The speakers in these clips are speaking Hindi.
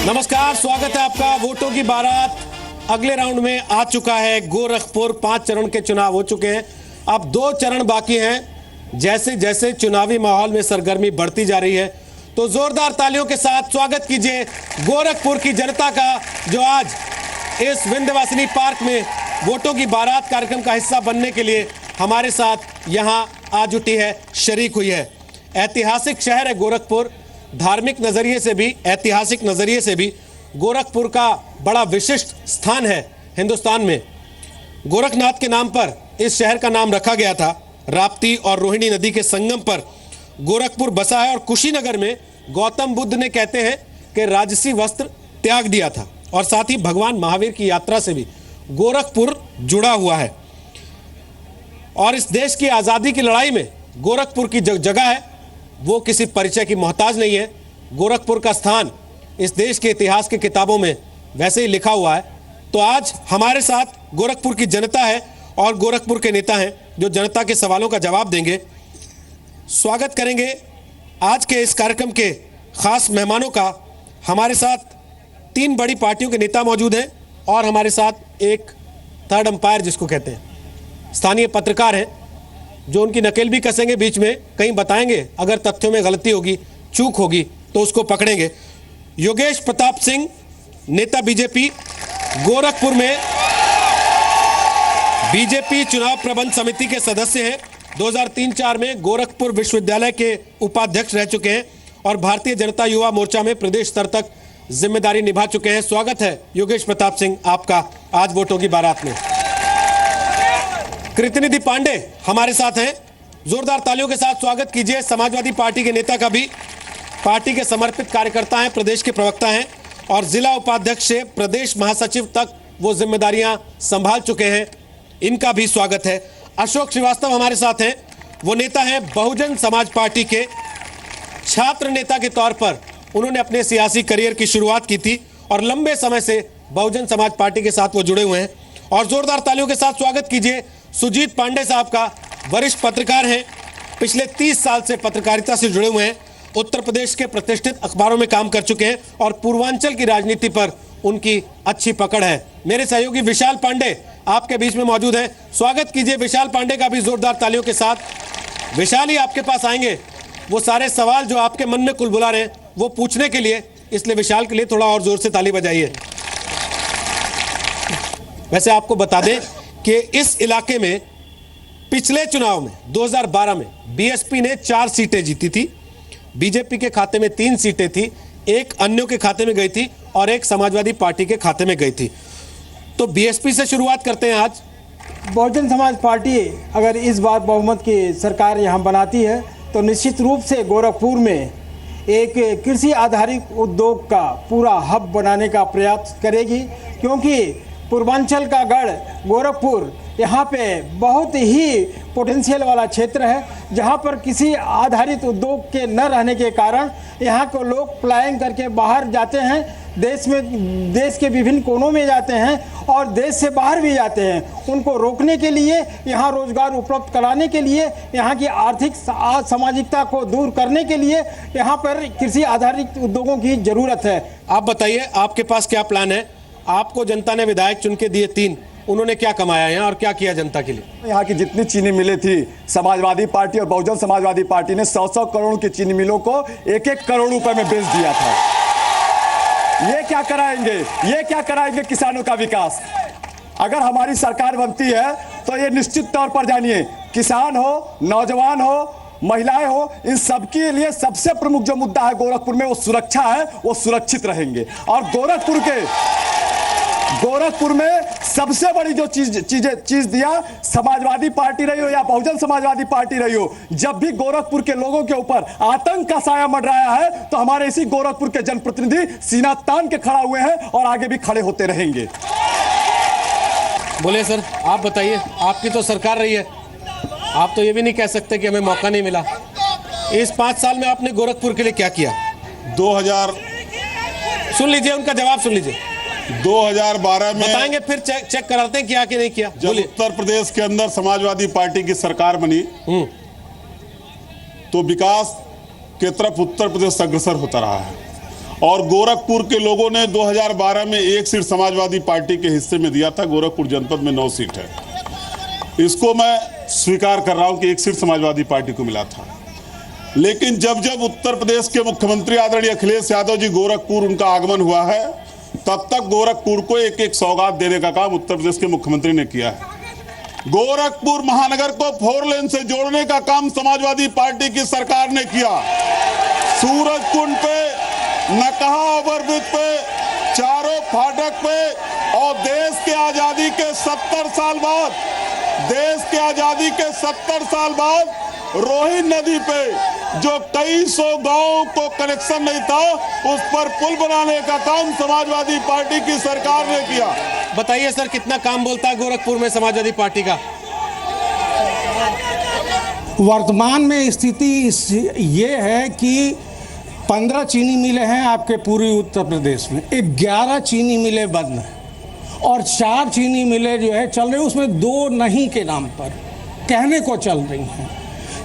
नमस्कार, स्वागत है आपका। वोटों की बारात अगले राउंड में आ चुका है। गोरखपुर 5 चरण के चुनाव हो चुके हैं, अब 2 चरण बाकी हैं। जैसे जैसे चुनावी माहौल में सरगर्मी बढ़ती जा रही है, तो जोरदार तालियों के साथ स्वागत कीजिए गोरखपुर की जनता का, जो आज इस विंध्यवासिनी पार्क में वोटों की बारात कार्यक्रम का हिस्सा बनने के लिए हमारे साथ यहां आ जुटी है, शरीक हुई है। ऐतिहासिक शहर है गोरखपुर, धार्मिक नजरिए से भी, ऐतिहासिक नजरिए से भी गोरखपुर का बड़ा विशिष्ट स्थान है हिंदुस्तान में। गोरखनाथ के नाम पर इस शहर का नाम रखा गया था। राप्ती और रोहिणी नदी के संगम पर गोरखपुर बसा है और कुशीनगर में गौतम बुद्ध ने, कहते हैं कि राजसी वस्त्र त्याग दिया था, और साथ ही भगवान महावीर की यात्रा से भी गोरखपुर जुड़ा हुआ है। और इस देश की आज़ादी की लड़ाई में गोरखपुर की जगह है वो किसी परिचय की मोहताज नहीं है। गोरखपुर का स्थान इस देश के इतिहास की किताबों में वैसे ही लिखा हुआ है। तो आज हमारे साथ गोरखपुर की जनता है और गोरखपुर के नेता हैं जो जनता के सवालों का जवाब देंगे। स्वागत करेंगे आज के इस कार्यक्रम के खास मेहमानों का। हमारे साथ 3 बड़ी पार्टियों के नेता मौजूद हैं और हमारे साथ एक थर्ड अंपायर जिसको कहते हैं, स्थानीय पत्रकार हैं जो उनकी नकेल भी कसेंगे, बीच में कहीं बताएंगे अगर तथ्यों में गलती होगी, चूक होगी तो उसको पकड़ेंगे। योगेश प्रताप सिंह, नेता बीजेपी, गोरखपुर में बीजेपी चुनाव प्रबंध समिति के सदस्य हैं। 2003-04 में गोरखपुर विश्वविद्यालय के उपाध्यक्ष रह चुके हैं और भारतीय जनता युवा मोर्चा में प्रदेश स्तर तक जिम्मेदारी निभा चुके हैं। स्वागत है योगेश प्रताप सिंह आपका आज वोटों की बारात में। कृतिनिधि पांडे हमारे साथ हैं, जोरदार तालियों के साथ स्वागत कीजिए। समाजवादी पार्टी के नेता का भी, पार्टी के समर्पित कार्यकर्ता हैं, प्रदेश के प्रवक्ता हैं और जिला उपाध्यक्ष से प्रदेश महासचिव तक वो जिम्मेदारियां संभाल चुके हैं, इनका भी स्वागत है। अशोक श्रीवास्तव हमारे साथ हैं, वो नेता हैं बहुजन समाज पार्टी के। छात्र नेता के तौर पर उन्होंने अपने सियासी करियर की शुरुआत की थी और लंबे समय से बहुजन समाज पार्टी के साथ वो जुड़े हुए हैं। और जोरदार तालियों के साथ स्वागत कीजिए सुजीत पांडे साहब का। वरिष्ठ पत्रकार हैं, पिछले 30 साल से पत्रकारिता से जुड़े हुए हैं, उत्तर प्रदेश के प्रतिष्ठित अखबारों में काम कर चुके हैं और पूर्वांचल की राजनीति पर उनकी अच्छी पकड़ है। मेरे सहयोगी विशाल पांडे आपके बीच में मौजूद हैं, स्वागत कीजिए विशाल पांडे का भी जोरदार तालियों के साथ। विशाल ही आपके पास आएंगे वो सारे सवाल जो आपके मन में कुलबुला रहे हैं वो पूछने के लिए, इसलिए विशाल के लिए थोड़ा और जोर से ताली बजाइए। वैसे आपको बता दें कि इस इलाके में पिछले चुनाव में 2012 में बीएसपी ने 4 सीटें जीती थी, बीजेपी के खाते में 3 सीटें थी, एक अन्यों के खाते में गई थी और एक समाजवादी पार्टी के खाते में गई थी। तो बीएसपी से शुरुआत करते हैं आज। बहुजन समाज पार्टी अगर इस बार बहुमत की सरकार यहाँ बनाती है तो निश्चित रूप से गोरखपुर में एक कृषि आधारित उद्योग का पूरा हब बनाने का प्रयास करेगी, क्योंकि पूर्वांचल का गढ़ गोरखपुर यहाँ पे बहुत ही पोटेंशियल वाला क्षेत्र है, जहाँ पर किसी आधारित उद्योग के न रहने के कारण यहाँ को लोग पलायन करके बाहर जाते हैं, देश के विभिन्न कोनों में जाते हैं और देश से बाहर भी जाते हैं। उनको रोकने के लिए, यहाँ रोजगार उपलब्ध कराने के लिए, यहाँ की आर्थिक सामाजिकता को दूर करने के लिए यहाँ पर कृषि आधारित उद्योगों की जरूरत है। आप बताइए, आपके पास क्या प्लान है? आपको जनता ने विधायक चुन के दिए 3, उन्होंने क्या कमाया यहाँ और क्या किया जनता के लिए? यहाँ की जितनी चीनी मिलें थी, समाजवादी पार्टी और बहुजन समाजवादी पार्टी ने 100-100 करोड़ की चीनी मिलों को 1-1 करोड़ रुपए में बेच दिया था। ये क्या कराएंगे? ये क्या कराएंगे किसानों का विकास? अगर हमारी सरकार बनती है तो ये निश्चित तौर पर जानिए, किसान हो, नौजवान हो, महिलाएं हो, इन सबके लिए सबसे प्रमुख जो मुद्दा है गोरखपुर में वो सुरक्षा है, वो सुरक्षित रहेंगे। और गोरखपुर में सबसे बड़ी जो चीज दिया, समाजवादी पार्टी रही हो या बहुजन समाजवादी पार्टी रही हो, जब भी गोरखपुर के लोगों के ऊपर आतंक का साया मंडराया है तो हमारे इसी गोरखपुर के जनप्रतिनिधि सीना तान के खड़ा हुए हैं और आगे भी खड़े होते रहेंगे। बोले सर, आप बताइए, आपकी तो सरकार रही है, आप तो ये भी नहीं कह सकते कि हमें मौका नहीं मिला। इस 5 साल में आपने गोरखपुर के लिए क्या किया? 2000 सुन लीजिए, उनका जवाब सुन लीजिए। 2012 में बताएंगे, फिर चेक कराते हैं क्या कि नहीं किया। जब उत्तर प्रदेश के अंदर समाजवादी पार्टी की सरकार बनी तो विकास के तरफ उत्तर प्रदेश अग्रसर होता रहा है और गोरखपुर के लोगों ने 2012 में 1 सीट समाजवादी पार्टी के हिस्से में दिया था। गोरखपुर जनपद में 9 सीट है। इसको मैं स्वीकार कर रहा हूं कि 1 सीट समाजवादी पार्टी को मिला था। लेकिन जब जब उत्तर प्रदेश के मुख्यमंत्री आदरणीय अखिलेश यादव जी गोरखपुर उनका आगमन हुआ है, तब तक गोरखपुर को एक एक सौगात देने का काम उत्तर प्रदेश के मुख्यमंत्री ने किया है। गोरखपुर महानगर को 4 लेन से जोड़ने का काम समाजवादी पार्टी की सरकार ने किया। सूरजकुंड पे, नकहा ओवरब्रिज पे, चारों फाटक पे, और देश के आजादी के 70 साल बाद रोहिन नदी पे जो कई सौ गांवों को कनेक्शन नहीं था, उस पर पुल बनाने का काम समाजवादी पार्टी की सरकार ने किया। बताइए सर, कितना काम बोलता है गोरखपुर में समाजवादी पार्टी का? वर्तमान में स्थिति ये है कि 15 चीनी मिलें हैं आपके पूरी उत्तर प्रदेश में, 11 चीनी मिलें बंद हैं और 4 चीनी मिलें जो है चल रही, उसमें 2 नहीं के नाम पर कहने को चल रही हैं।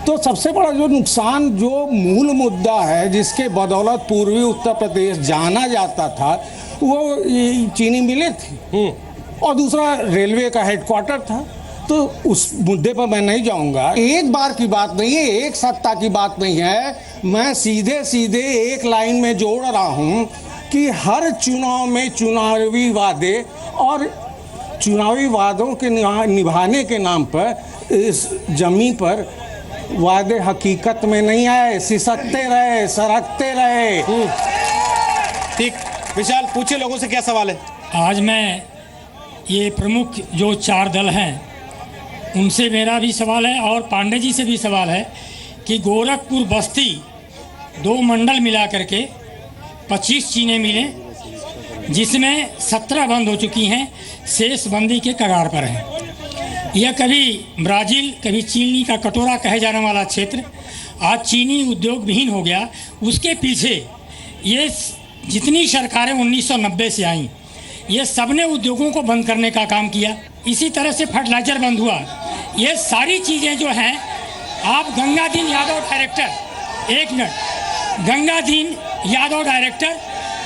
तो सबसे बड़ा जो नुकसान, जो मूल मुद्दा है जिसके बदौलत पूर्वी उत्तर प्रदेश जाना जाता था, वो चीनी मिलें थी और दूसरा रेलवे का हेडक्वार्टर था। तो उस मुद्दे पर मैं नहीं जाऊंगा। एक बार की बात नहीं है, एक सत्ता की बात नहीं है। मैं सीधे सीधे एक लाइन में जोड़ रहा हूं कि हर चुनाव में चुनावी वादे और चुनावी वादों के निभाने के नाम पर इस जमीन पर वादे हकीकत में नहीं आए, सिसकते रहे, सरकते रहे। ठीक, विशाल पूछे लोगों से क्या सवाल है? आज मैं ये प्रमुख जो 4 दल हैं उनसे मेरा भी सवाल है और पांडे जी से भी सवाल है कि गोरखपुर बस्ती 2 मंडल मिला करके 25 चीनी मिलें, जिसमें 17 बंद हो चुकी हैं, शेष बंदी के कगार पर हैं। यह कभी ब्राज़ील, कभी चीनी का कटोरा कहे जाने वाला क्षेत्र आज चीनी उद्योग विहीन हो गया। उसके पीछे ये जितनी सरकारें 1990 से आईं, ये सब ने उद्योगों को बंद करने का काम किया। इसी तरह से फर्टिलाइजर बंद हुआ। ये सारी चीज़ें जो हैं, आप Gangadeen Yadav director, 1 minute, Gangadeen Yadav director,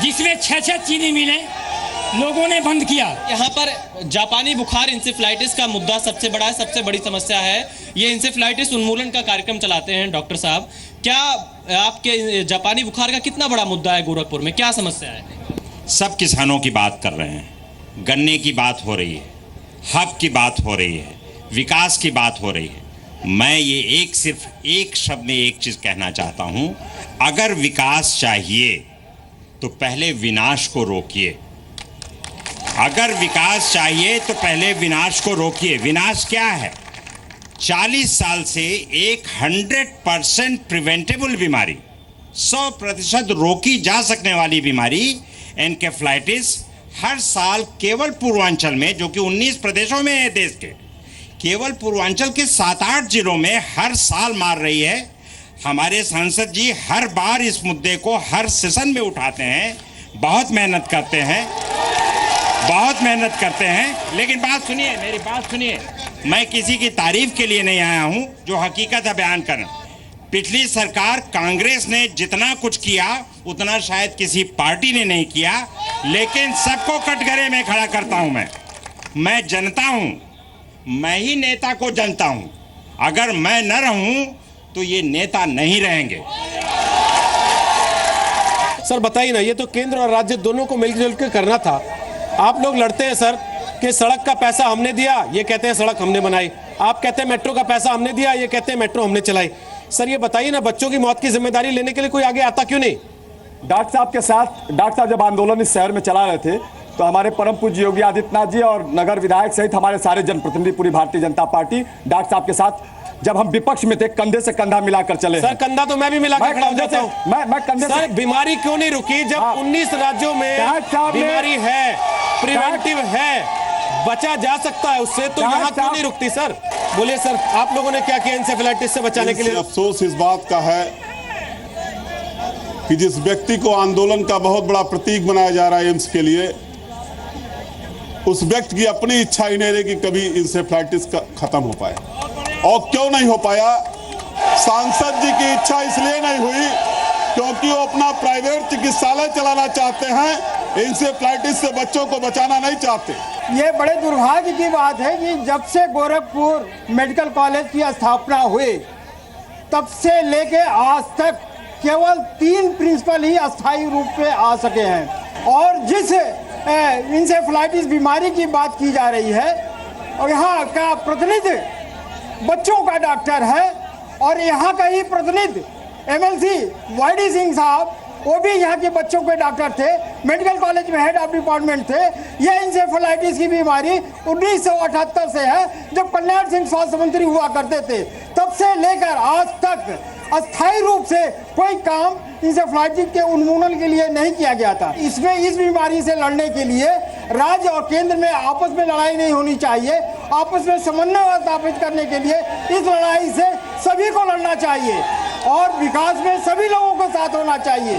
जिसमें 6 चीनी मिलें लोगों ने बंद किया। यहाँ पर जापानी बुखार इंसेफ्लाइटिस का मुद्दा सबसे बड़ा है, सबसे बड़ी समस्या है। ये इंसेफ्लाइटिस उन्मूलन का कार्यक्रम चलाते हैं डॉक्टर साहब। क्या आपके जापानी बुखार का कितना बड़ा मुद्दा है गोरखपुर में, क्या समस्या है? सब किसानों की बात कर रहे हैं, गन्ने की बात हो रही है, हब की बात हो रही है, विकास की बात हो रही है। मैं ये सिर्फ एक शब्द में एक चीज़ कहना चाहता हूँ, अगर विकास चाहिए तो पहले विनाश को रोकिए। अगर विकास चाहिए तो पहले विनाश को रोकिए। विनाश क्या है? 40 साल से एक 100% प्रिवेंटेबल बीमारी, 100% रोकी जा सकने वाली बीमारी एन्केफ्लाइटिस हर साल केवल पूर्वांचल में, जो कि 19 प्रदेशों में है देश के, केवल पूर्वांचल के 7-8 जिलों में हर साल मार रही है। हमारे सांसद जी हर बार इस मुद्दे को हर सेशन में उठाते हैं, बहुत मेहनत करते हैं, लेकिन बात सुनिए, मेरी बात सुनिए। मैं किसी की तारीफ के लिए नहीं आया हूं, जो हकीकत है बयान करना। पिछली सरकार कांग्रेस ने जितना कुछ किया उतना शायद किसी पार्टी ने नहीं किया, लेकिन सबको कटघरे में खड़ा करता हूं। मैं जनता हूं, मैं ही नेता को जनता हूं। अगर मैं न रहूं तो ये नेता नहीं रहेंगे। सर बताइए ना, ये तो केंद्र और राज्य दोनों को मिलजुल के करना था। आप लोग लड़ते हैं सर कि सड़क का पैसा हमने दिया, ये कहते हैं सड़क हमने बनाई। आप कहते हैं मेट्रो का पैसा हमने दिया, ये कहते हैं मेट्रो हमने चलाई। सर ये बताइए ना, बच्चों की मौत की जिम्मेदारी लेने के लिए कोई आगे आता क्यों नहीं? डॉक्टर साहब के साथ, डॉक्टर साहब जब आंदोलन इस शहर में चला रहे थे तो हमारे परम पूज्य योगी आदित्यनाथ जी और नगर विधायक सहित हमारे सारे जनप्रतिनिधि, पूरी भारतीय जनता पार्टी डॉक्टर साहब के साथ, जब हम विपक्ष में थे, कंधे से कंधा मिलाकर चले। सर कंधा तो मैं भी मिलाकर खड़ा हो जाता हूं। मैं कंधे सर बीमारी क्यों नहीं रुकी जब 19 राज्यों में बीमारी है, प्रिवेंटिव है, बचा जा सकता है उससे, तो यहाँ क्यों नहीं रुकती? सर बोलिए सर, आप लोगों ने क्या किया इंसेफ्लाइटिस से बचाने के लिए? अफसोस इस बात का है कि जिस व्यक्ति को आंदोलन का बहुत बड़ा प्रतीक बनाया जा रहा है एम्स के लिए, उस व्यक्ति की अपनी इच्छा ही नहीं रही कि कभी इंसेफ्लाइटिस का खत्म हो पाए। और क्यों नहीं हो पाया? सांसद जी की इच्छा इसलिए नहीं हुई क्योंकि वो अपना प्राइवेट चिकित्सालय चलाना चाहते हैं, इंसेफ्लाइटिस से बच्चों को बचाना नहीं चाहते। ये बड़े दुर्भाग्य की बात है कि जब से गोरखपुर मेडिकल कॉलेज की स्थापना हुई तब से लेके आज तक केवल 3 प्रिंसिपल ही अस्थायी रूप पे आ सके हैं। और जिस इंसेफ्लाइटिस बीमारी की बात की जा रही है, और यहाँ का प्रतिनिधि बच्चों का डॉक्टर है, और यहाँ का ही प्रतिनिधि MLC YD सिंह साहब, वो भी यहाँ के बच्चों के डॉक्टर थे, मेडिकल कॉलेज में हेड ऑफ डिपार्टमेंट थे। यह इंसेफ्लाइटिस की बीमारी 1978 से है, जब कल्याण सिंह स्वास्थ्य मंत्री हुआ करते थे। तब से लेकर आज तक अस्थायी रूप से कोई काम इंसेफ्लाइटिस के उन्मूलन के लिए नहीं किया गया था। इसमें इस बीमारी से लड़ने के लिए राज्य और केंद्र में आपस में लड़ाई नहीं होनी चाहिए, आपस में समन्वय स्थापित करने के लिए इस लड़ाई से सभी को लड़ना चाहिए और विकास में सभी लोगों को साथ होना चाहिए।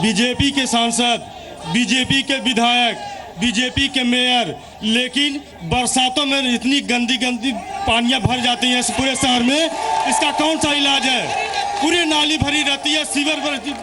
बीजेपी के सांसद, बीजेपी के विधायक, बीजेपी के मेयर, लेकिन बरसातों में इतनी गंदी गंदी पानियां भर जाती हैं इस पूरे शहर में, इसका कौन सा इलाज है? पूरी नाली भरी रहती है, सीवर भरी।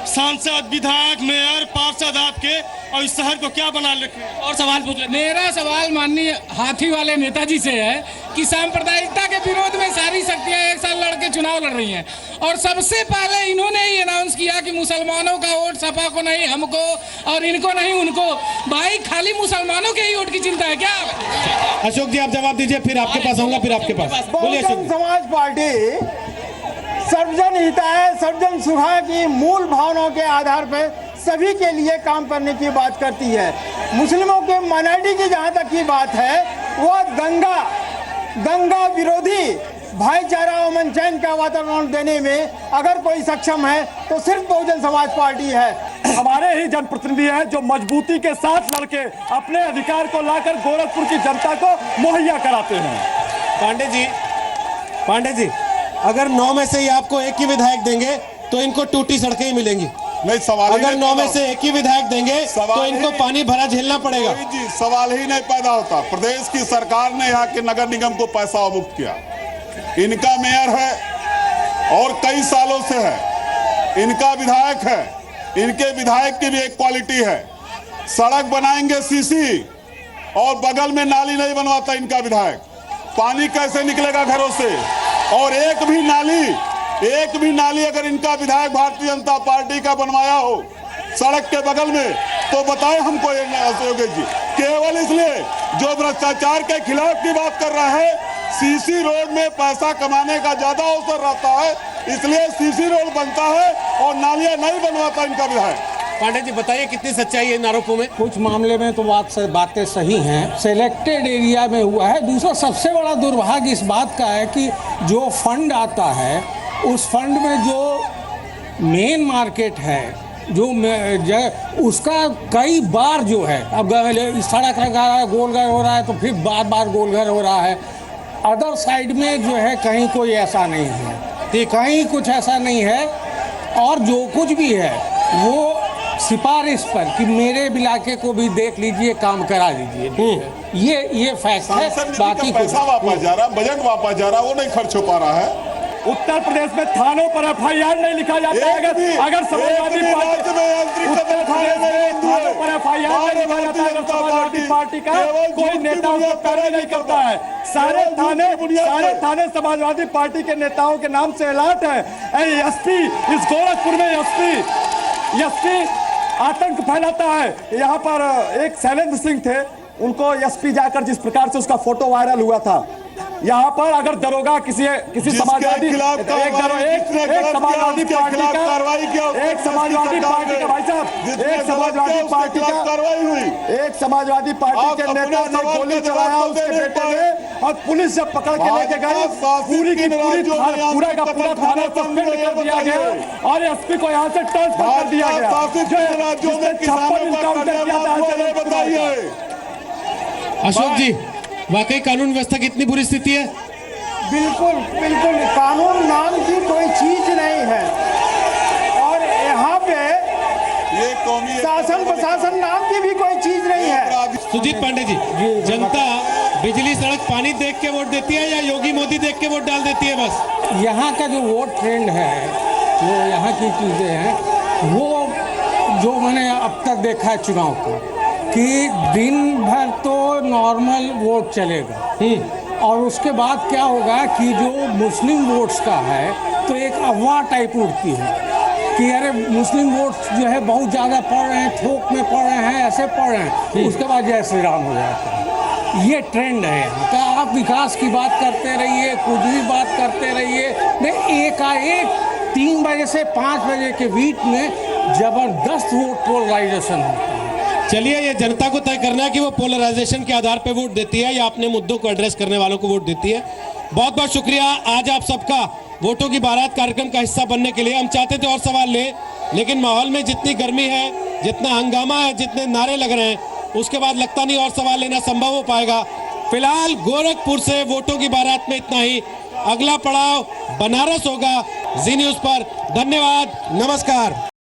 सांसद, विधायक, मेयर, पार्षद आपके, और इस शहर को क्या बना रखे? और सवाल पूछ ले। मेरा सवाल माननीय हाथी वाले नेताजी से है कि सांप्रदायिकता के विरोध में सारी शक्तियां एक साल लड़के चुनाव लड़ रही हैं, और सबसे पहले इन्होंने ही अनाउंस किया कि मुसलमानों का वोट सपा को नहीं हमको, और इनको नहीं उनको। भाई खाली मुसलमानों के ही वोट की चिंता है क्या? अशोक जी आप जवाब दीजिए, फिर आपके पास आऊंगा, फिर आपके पास। बोलिए अशोक बहुजन समाज पार्टी सर्वजन हिताय सर्वजन सुखाय की मूल भावनाओं के आधार पर सभी के लिए काम करने की बात करती है। मुस्लिमों के माइनॉरिटी की जहां तक की बात है, वो दंगा विरोधी भाईचारा अमन चैन का वातावरण देने में अगर कोई सक्षम है तो सिर्फ बहुजन समाज पार्टी है। हमारे ही जनप्रतिनिधि हैं जो मजबूती के साथ लड़के अपने अधिकार को लाकर गोरखपुर की जनता को मुहैया कराते हैं। पांडे जी अगर 9 में से ही आपको एक ही विधायक देंगे तो इनको टूटी सड़कें ही मिलेंगी। नहीं, सवाल अगर 9 में से एक ही विधायक देंगे तो इनको पानी भरा झेलना पड़ेगा। जी सवाल ही नहीं पैदा होता। प्रदेश की सरकार ने यहाँ के नगर निगम को पैसा मुक्त किया, इनका मेयर है और कई सालों से है, इनका विधायक है, इनके विधायक की भी एक क्वालिटी है। सड़क बनाएंगे सीसी और बगल में नाली नहीं बनवाता इनका विधायक। पानी कैसे निकलेगा घरों से? और एक भी नाली अगर इनका विधायक भारतीय जनता पार्टी का बनवाया हो सड़क के बगल में तो बताएं हमको योगेश जी। केवल इसलिए जो भ्रष्टाचार के खिलाफ की बात कर रहा है, सीसी रोड में पैसा कमाने का ज्यादा अवसर रहता है, इसलिए सीसी रोड बनता है और नालियां नहीं बनवाता इनका विधायक। पांडे जी बताइए कितनी सच्चाई है इन आरोपों में? कुछ मामले में तो बातें सही हैं, सिलेक्टेड एरिया में हुआ है। दूसरा सबसे बड़ा दुर्भाग्य इस बात का है कि जो फंड आता है उस फंड में जो मेन मार्केट है उसका कई बार जो है, अब सड़क लगा रहा है, गोलघर हो रहा है तो फिर बार गोलघर हो रहा है। अदर साइड में जो है कहीं कोई ऐसा नहीं है, कहीं कुछ ऐसा नहीं है। और जो कुछ भी है वो सिफारिश पर कि मेरे इलाके को भी देख लीजिए, काम करा दीजिए, ये फैक्ट है। बाकी पैसा वापस जा रहा, बजट वापस जा रहा, वो नहीं खर्च हो पा रहा है। उत्तर प्रदेश में थानों पर FIR नहीं लिखा जाता है। अगर समाजवादी पार्टी उत्तर प्रदेश में थानों पर FIR नहीं लिखा जाता है, समाजवादी पार्टी का कोई नेता उसको कार्य नहीं करता है। सारे थाने समाजवादी पार्टी के नेताओं के नाम से अलर्ट है। SP इस गोरखपुर में SP आतंक फैलाता है। यहाँ पर एक शैलेंद्र सिंह थे, उनको SP जाकर जिस प्रकार से उसका फोटो वायरल हुआ था, यहाँ पर अगर दरोगा किसी समाजवादी समाजवादी पार्टी का भाई साहब एक समाजवादी पार्टी के नेता ने गोली चलाया उसके बेटे ने, और पुलिस जब पकड़ के लेके गई पूरा का पूरा थाना सस्पेंड कर दिया गया और SP को यहाँ से ट्रांसफर कर दिया गया। 56 इनकाउंटर किया था। अशोक जी वाकई कानून व्यवस्था की इतनी बुरी स्थिति है? बिल्कुल कानून नाम की कोई चीज नहीं है, और यहाँ पे ये कौमी शासन प्रशासन नाम की भी कोई चीज नहीं है। सुजीत पांडे जी, जनता बिजली सड़क पानी देख के वोट देती है या योगी मोदी देख के वोट डाल देती है? बस यहाँ का जो वोट ट्रेंड है, जो यहाँ की चीज़ें हैं, वो जो मैंने अब तक देखा है चुनाव का, कि दिन भर तो नॉर्मल वोट चलेगा और उसके बाद क्या होगा कि जो मुस्लिम वोट्स का है तो एक अफवाह टाइप उठती है कि अरे मुस्लिम वोट्स जो है बहुत ज़्यादा पढ़ रहे हैं, थोक में पढ़ रहे हैं, ऐसे पढ़ रहे हैं, उसके बाद जय श्री राम हो जाता है। ये ट्रेंड है यहाँ का। आप विकास की बात करते रहिए, कुछ भी बात करते रहिए, नहीं एकाएक 3 बजे से 5 बजे के बीच में जबरदस्त वोट पोलराइजेशन होता है। चलिए, ये जनता को तय करना है कि वो पोलराइजेशन के आधार पर वोट देती है या अपने मुद्दों को एड्रेस करने वालों को वोट देती है। बहुत बहुत शुक्रिया आज आप सबका वोटों की बारात कार्यक्रम का हिस्सा बनने के लिए। हम चाहते थे और सवाल ले, लेकिन माहौल में जितनी गर्मी है, जितना हंगामा है, जितने नारे लग रहे हैं, उसके बाद लगता नहीं और सवाल लेना संभव हो पाएगा। फिलहाल गोरखपुर से वोटों की बारात में इतना ही। अगला पड़ाव बनारस होगा। जी न्यूज़ पर धन्यवाद, नमस्कार।